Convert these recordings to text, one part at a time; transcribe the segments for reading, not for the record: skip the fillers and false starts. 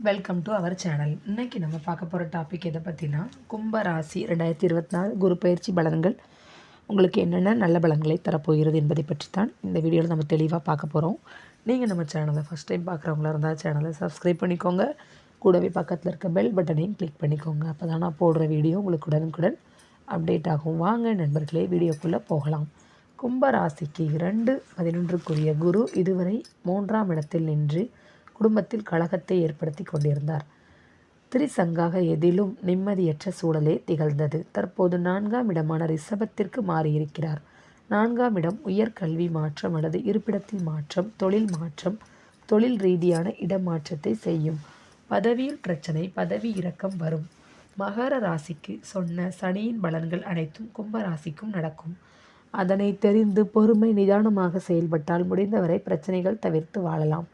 Welcome to our channel. இன்னைக்கு நம்ம பார்க்க போகிற டாபிக் எதை பற்றினா, கும்ப ராசி 2024 குரு பயிற்சி பலன்கள் உங்களுக்கு என்னென்ன நல்ல பலன்களை தரப்போகிறது என்பதை பற்றி தான் இந்த வீடியோவில் நம்ம தெளிவாக பார்க்க போகிறோம். நீங்கள் நம்ம சேனலை ஃபஸ்ட் டைம் பார்க்குறவங்களா இருந்தால் சேனலை சப்ஸ்கிரைப் பண்ணிக்கோங்க. கூடவே பக்கத்தில் இருக்க பெல் பட்டனையும் கிளிக் பண்ணிக்கோங்க. அப்போ தான் நான் போடுற வீடியோ உங்களுக்கு உடனுக்குடன் அப்டேட் ஆகும். வாங்க நண்பர்களே, வீடியோக்குள்ளே போகலாம். கும்ப ராசிக்கு 2/11க்குரிய குரு இதுவரை 3ஆம் இடத்தில் நின்று குடும்பத்தில் கலகத்தை ஏற்படுத்தி கொண்டிருந்தார். திரிசங்காக எதிலும் நிம்மதியற்ற சூழலே திகழ்ந்தது. தற்போது 4ஆம் இடமான ரிஷபத்திற்கு மாறியிருக்கிறார். 4ஆம் இடம் உயர்கல்வி மாற்றம் அல்லது இருப்பிடத்தில் மாற்றம், தொழில் மாற்றம், தொழில் ரீதியான இடமாற்றத்தை செய்யும். பதவியில் பிரச்சனை, பதவி இறக்கம் வரும். மகர ராசிக்கு சொன்ன சனியின் பலன்கள் அனைத்தும் கும்ப ராசிக்கும் நடக்கும். அதனை தெரிந்து பொறுமை நிதானமாக செயல்பட்டால் முடிந்தவரை பிரச்சனைகள் தவிர்த்து வாழலாம்.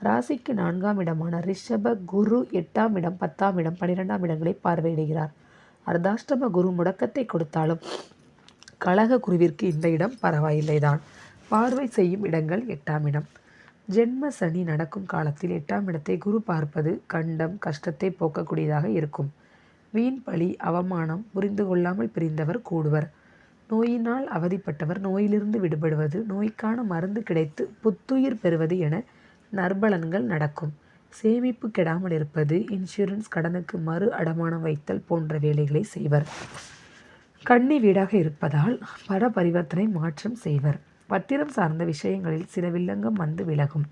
ராசிக்கு 4ஆம் இடமான ரிஷப குரு 8ஆம் இடம், 10ஆம் இடம், 12ஆம் இடங்களை பார்வையிடுகிறார். அர்த்தாஷ்டம குரு முடக்கத்தை கொடுத்தாலும் கலக குருவிற்கு இந்த இடம் பரவாயில்லைதான். பார்வை செய்யும் இடங்கள் 8ஆம் இடம். ஜென்ம சனி நடக்கும் காலத்தில் 8ஆம் இடத்தை குரு பார்ப்பது கண்டம், கஷ்டத்தை போக்கக்கூடியதாக இருக்கும். வீண் பழி, அவமானம், புரிந்து கொள்ளாமல் பிரிந்தவர் கூடுவர். நோயினால் அவதிப்பட்டவர் நோயிலிருந்து விடுபடுவது, நோய்க்கான மருந்து கிடைத்து புத்துயிர் பெறுவது என நற்பலன்கள் நடக்கும். சேமிப்பு கெடாமல் இருப்பது, இன்சூரன்ஸ், கடனுக்கு மறு அடமானம் வைத்தல் போன்ற வேலைகளை செய்வர். கன்னி வீடாக இருப்பதால் பண பரிவர்த்தனை மாற்றம் செய்வர். பத்திரம் சார்ந்த விஷயங்களில் சில வில்லங்கம் வந்து விலகும்.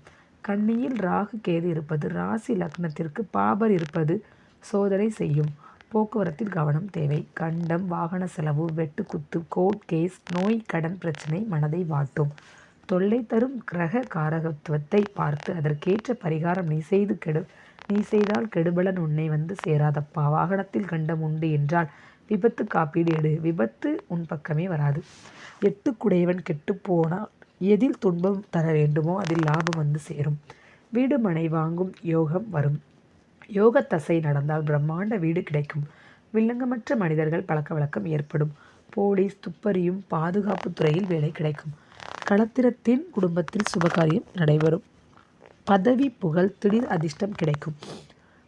கன்னியில் ராகு கேது இருப்பது, ராசி லக்னத்திற்கு பாபர் இருப்பது சோதனை செய்யும். போக்குவரத்தில் கவனம் தேவை. கண்டம், வாகன செலவு, வெட்டுக்குத்து, கோர்ட் கேஸ், நோய், கடன் பிரச்சனை மனதை வாட்டும். தொல்லை தரும் கிரக காரகத்துவத்தை பார்த்து அதற்கேற்ற பரிகாரம் நீ செய்தால் கெடுபலன் உன்னை வந்து சேராதப்பா. வாகனத்தில் கண்டம் உண்டு என்றால் விபத்து காப்பீடு எடு. விபத்து உன் பக்கமே வராது. 8குடையவன் கெட்டு போனால் எதில் துன்பம் தர வேண்டுமோ அதில் லாபம் வந்து சேரும். வீடு மனை வாங்கும் யோகம் வரும். யோக தசை நடந்தால் பிரம்மாண்ட வீடு கிடைக்கும். வில்லங்கமற்ற மனிதர்கள் பழக்க வழக்கம் ஏற்படும். போலீஸ், துப்பறியும், பாதுகாப்பு துறையில் வேலை கிடைக்கும். களத்திரத்தின் குடும்பத்தில் சுபகாரியம் நடைபெறும். பதவி, புகழ், திடீர் அதிர்ஷ்டம் கிடைக்கும்.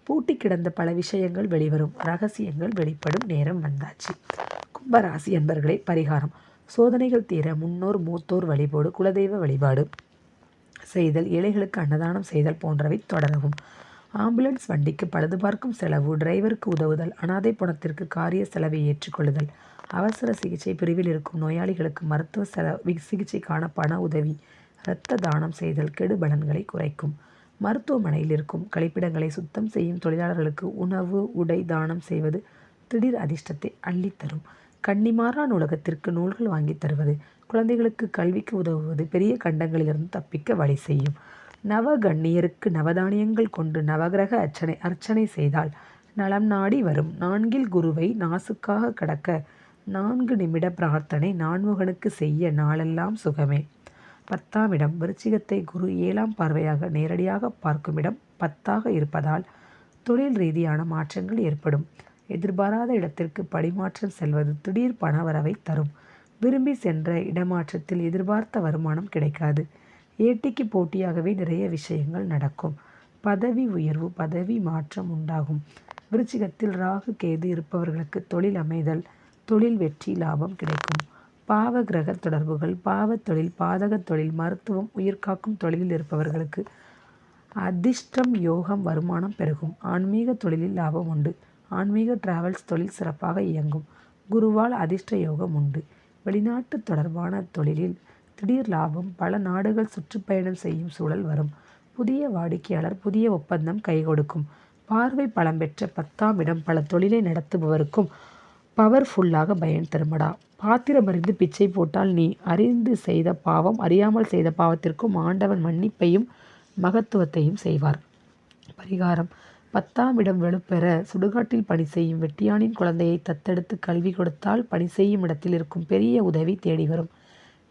பூட்டி கிடந்த பல விஷயங்கள் வெளிவரும். ரகசியங்கள் வெளிப்படும் நேரம் வந்தாச்சு. கும்பராசி என்பர்களே, பரிகாரம்: சோதனைகள் தீர முன்னோர் மூத்தோர் வழிபாடு, குலதெய்வ வழிபாடு செய்தல், ஏழைகளுக்கு அன்னதானம் செய்தல் போன்றவை தொடரவும். ஆம்புலன்ஸ் வண்டிக்கு பழுது பார்க்கும் செலவு, டிரைவருக்கு உதவுதல், அனாதை பணத்திற்கு காரிய செலவை ஏற்றுக்கொள்ளுதல், அவசர சிகிச்சை பிரிவில் இருக்கும் நோயாளிகளுக்கு மருத்துவ சிகிச்சைக்கான பண உதவி, இரத்த தானம் செய்தல் கெடு பலன்களை குறைக்கும். மருத்துவமனையில் இருக்கும் கழிப்பிடங்களை சுத்தம் செய்யும் தொழிலாளர்களுக்கு உணவு, உடை தானம் செய்வது திடீர் அதிர்ஷ்டத்தை அள்ளித்தரும். கன்னிமாரா நூலகத்திற்கு நூல்கள் வாங்கி தருவது, குழந்தைகளுக்கு கல்விக்கு உதவுவது பெரிய கண்டங்களிலிருந்து தப்பிக்க வழி செய்யும். நவகன்னியருக்கு நவதானியங்கள் கொண்டு நவகிரக அர்ச்சனை செய்தால் நலம் நாடி வரும். 4இல் குருவை நாசுக்காக கடக்க 4 நிமிட பிரார்த்தனை நான்முகனுக்கு செய்ய நாளெல்லாம் சுகமே. 10ஆம் இடம் விருச்சிகத்தை குரு 7ஆம் பார்வையாக நேரடியாக பார்க்கும் இடம் 10ஆக இருப்பதால் தொழில் ரீதியான மாற்றங்கள் ஏற்படும். எதிர்பாராத இடத்திற்கு படிமாற்றம் செல்வது திடீர் பணவரவை தரும். விரும்பி சென்ற இடமாற்றத்தில் எதிர்பார்த்த வருமானம் கிடைக்காது. ஏட்டிக்கு போட்டியாகவே நிறைய விஷயங்கள் நடக்கும். பதவி உயர்வு, பதவி மாற்றம் உண்டாகும். விருச்சிகத்தில் ராகு கேது இருப்பவர்களுக்கு தொழில் அமைதல், தொழில் வெற்றி, லாபம் கிடைக்கும். பாவ கிரக தொடர்புகள், பாவ தொழில், பாதக தொழில், மருத்துவம், உயிர்காக்கும் தொழிலில் இருப்பவர்களுக்கு அதிர்ஷ்டம், யோகம், வருமானம் பெருகும். ஆன்மீக தொழிலில் லாபம் உண்டு. ஆன்மீக டிராவல்ஸ் தொழில் சிறப்பாக இயங்கும். குருவால் அதிர்ஷ்ட யோகம் உண்டு. வெளிநாட்டு தொடர்பான தொழிலில் திடீர் லாபம், பல நாடுகள் சுற்றுப்பயணம் செய்யும் சூழல் வரும். புதிய வாடிக்கையாளர், புதிய ஒப்பந்தம் கை கொடுக்கும். பார்வை பலம் பெற்ற 10ஆம் இடம் பல தொழிலை நடத்துபவருக்கும் பவர்ஃபுல்லாக பயன் தருமடா. பாத்திரம் அறிந்து பிச்சை போட்டால் நீ அறிந்து செய்த பாவம், அறியாமல் செய்த பாவத்திற்கும் ஆண்டவன் மன்னிப்பையும் மகத்துவத்தையும் செய்வார். பரிகாரம்: 10ஆம் இடம் வலுப்பெற சுடுகாட்டில் பணி செய்யும் வெட்டியானின் குழந்தையை தத்தெடுத்து கல்வி கொடுத்தால் பணி செய்யும் இடத்தில் இருக்கும் பெரிய உதவி தேடி வரும்.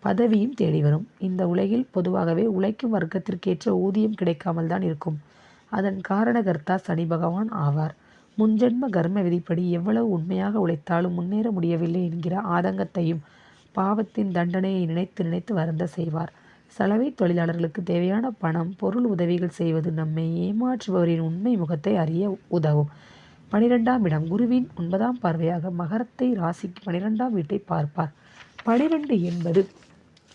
பதவியும் தேடி வரும். இந்த உலகில் பொதுவாகவே உழைக்கும் வர்க்கத்திற்கேற்ற ஊதியம் கிடைக்காமல் தான் இருக்கும். அதன் காரணகர்த்தா சனி பகவான் ஆவார். முன்ஜென்ம கர்ம விதிப்படி எவ்வளவு உண்மையாக உழைத்தாலும் முன்னேற முடியவில்லை என்கிற ஆதங்கத்தையும் பாவத்தின் தண்டனையை நினைத்து நினைத்து வருந்த செய்வார். சலவை தொழிலாளர்களுக்கு தேவையான பணம், பொருள் உதவிகள் செய்வது நம்மை ஏமாற்றுபவரின் உண்மை முகத்தை அறிய உதவும். 12ஆம் இடம் குருவின் 9ஆம் பார்வையாக மகரத்தை ராசிக்கு 12ஆம் வீட்டை பார்ப்பார். 12 என்பது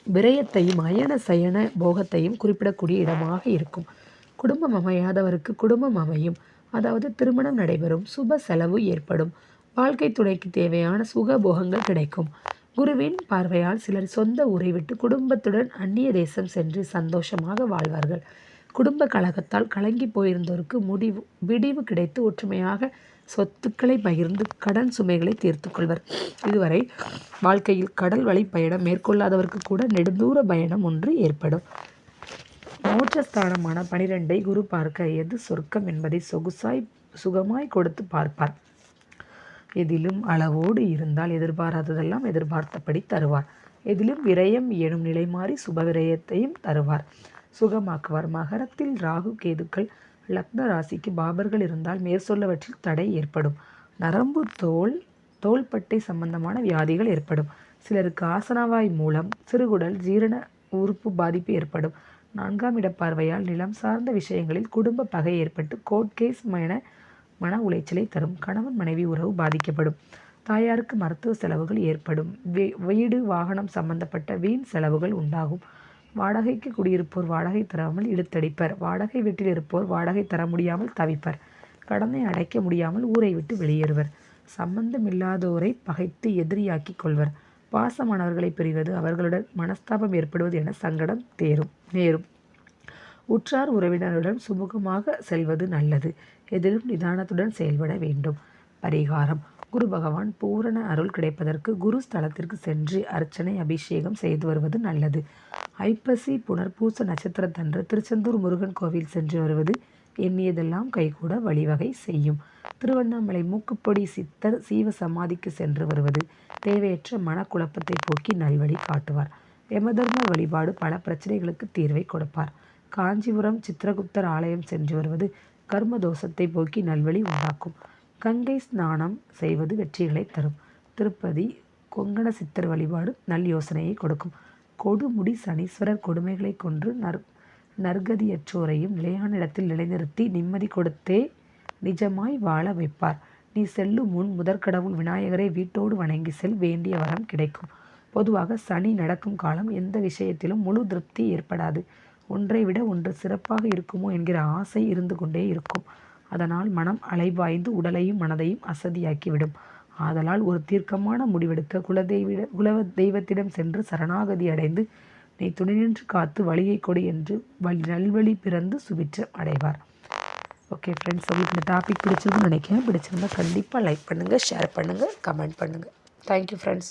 விரயத்தையும் அயன சயன போகத்தையும் குறிப்பிடக்கூடிய இடமாக இருக்கும். குடும்பம் அமையாதவருக்கு குடும்பம் அமையும், அதாவது திருமணம் நடைபெறும், சுப செலவு ஏற்படும், வாழ்க்கை துணைக்கு தேவையான சுக போகங்கள் கிடைக்கும். குருவின் பார்வையால் சிலர் சொந்த ஊரை விட்டு குடும்பத்துடன் அந்நிய தேசம் சென்று சந்தோஷமாக வாழ்வார்கள். குடும்ப கழகத்தால் கலங்கி போயிருந்தோருக்கு விடிவு கிடைத்து ஒற்றுமையாக சொத்துக்களை பகிர்ந்து கடன் சுமைகளை தீர்த்து கொள்வர். இதுவரை வாழ்க்கையில் கடல் வழி பயணம் மேற்கொள்ளாதவருக்கு கூட நெடுந்தூர பயணம் ஒன்று ஏற்படும். மோட்சஸ்தானமான 12ஐ குரு பார்க்க எது சொர்க்கம் என்பதை சுகமாய் கொடுத்து பார்ப்பார். எதிலும் அளவோடு இருந்தால் எதிர்பாராததெல்லாம் எதிர்பார்த்தபடி தருவார். எதிலும் விரயம் எனும் நிலை மாறி சுப விரயத்தையும் தருவார், சுகமாக்குவார். மகரத்தில் ராகு கேதுக்கள் லக்ன ராசிக்கு பாபர்கள் இருந்தால் மேற்சொல்லவற்றில் தடை ஏற்படும். நரம்பு தோள்பட்டை சம்பந்தமான வியாதிகள் ஏற்படும். சிலருக்கு ஆசனவாய் மூலம் சிறுகுடல் ஜீரண உறுப்பு பாதிப்பு ஏற்படும். 4ஆம் இட பார்வையால் நிலம் சார்ந்த விஷயங்களில் குடும்ப பகை ஏற்பட்டு கோர்ட் கேஸ் மன உளைச்சலை தரும். கணவன் மனைவி உறவு பாதிக்கப்படும். தாயாருக்கு மருத்துவ செலவுகள் ஏற்படும். வீடு வாகனம் சம்பந்தப்பட்ட வீண் செலவுகள் உண்டாகும். வாடகைக்கு குடியிருப்போர் வாடகை தராமல் இழுத்தடிப்பர். வாடகை வீட்டில் இருப்போர் வாடகை தர முடியாமல் தவிப்பர். கடனை அடைக்க முடியாமல் ஊரை விட்டு வெளியேறுவர். சம்பந்தமில்லாதோரை பகைத்து எதிரியாக்கி கொள்வர். பாசமானவர்களை பிரிவது, அவர்களுடன் மனஸ்தாபம் ஏற்படுவது என சங்கடம் நேரும். உற்றார் உறவினருடன் சுமூகமாக செல்வது நல்லது. எதிலும் நிதானத்துடன் செயல்பட வேண்டும். பரிகாரம்: குரு பகவான் பூரண அருள் கிடைப்பதற்கு குரு ஸ்தலத்திற்கு சென்று அர்ச்சனை அபிஷேகம் செய்து வருவது நல்லது. ஐப்பசி புனர்பூச நட்சத்திரத்தன்று திருச்செந்தூர் முருகன் கோவில் சென்று வருவது எண்ணியதெல்லாம் கைகூட வழிவகை செய்யும். திருவண்ணாமலை மூக்குப்பொடி சித்தர் சீவ சமாதிக்கு சென்று வருவது தேவையற்ற மனக்குழப்பத்தை போக்கி நல்வழி காட்டுவார். யமதர்ம வழிபாடு பல பிரச்சனைகளுக்கு தீர்வை கொடுப்பார். காஞ்சிபுரம் சித்திரகுப்தர் ஆலயம் சென்று வருவது கர்ம தோஷத்தை போக்கி நல்வழி உண்டாக்கும். கங்கை ஸ்நானம் செய்வது வெற்றிகளை தரும். திருப்பதி கொங்கண சித்தர் வழிபாடு நல் யோசனையை கொடுக்கும். கொடுமுடி சனீஸ்வரர் கொடுமைகளை கொன்று நற்கதியற்றோரையும் நிலையான இடத்தில் நிலைநிறுத்தி நிம்மதி கொடுத்தே நிஜமாய் வாழ வைப்பார். நீ செல்லும் முன் முதற்கடவுள் விநாயகரை வீட்டோடு வணங்கி செல், வேண்டிய வரம் கிடைக்கும். பொதுவாக சனி நடக்கும் காலம் எந்த விஷயத்திலும் முழு திருப்தி ஏற்படாது. ஒன்றை விட ஒன்று சிறப்பாக இருக்குமோ என்கிற ஆசை இருந்து கொண்டே இருக்கும். அதனால் மனம் அலைபாய்ந்து உடலையும் மனதையும் அசதியாக்கிவிடும். ஆதலால் ஒரு தீர்க்கமான முடிவெடுக்க குல தெய்வத்திடம் சென்று சரணாகதி அடைந்து நீ துணை நின்று காத்து வழியை கொடு என்று நல்வழி பிறந்து சுபிட்சம் அடைவார். ஓகே ஃப்ரெண்ட்ஸ், உங்களுக்கு இந்த டாபிக் பிடிச்சிருக்குன்னு நினைக்கிறேன். பிடிச்சிருந்தா கண்டிப்பாக லைக் பண்ணுங்கள், ஷேர் பண்ணுங்கள், கமெண்ட் பண்ணுங்கள். Thank you friends.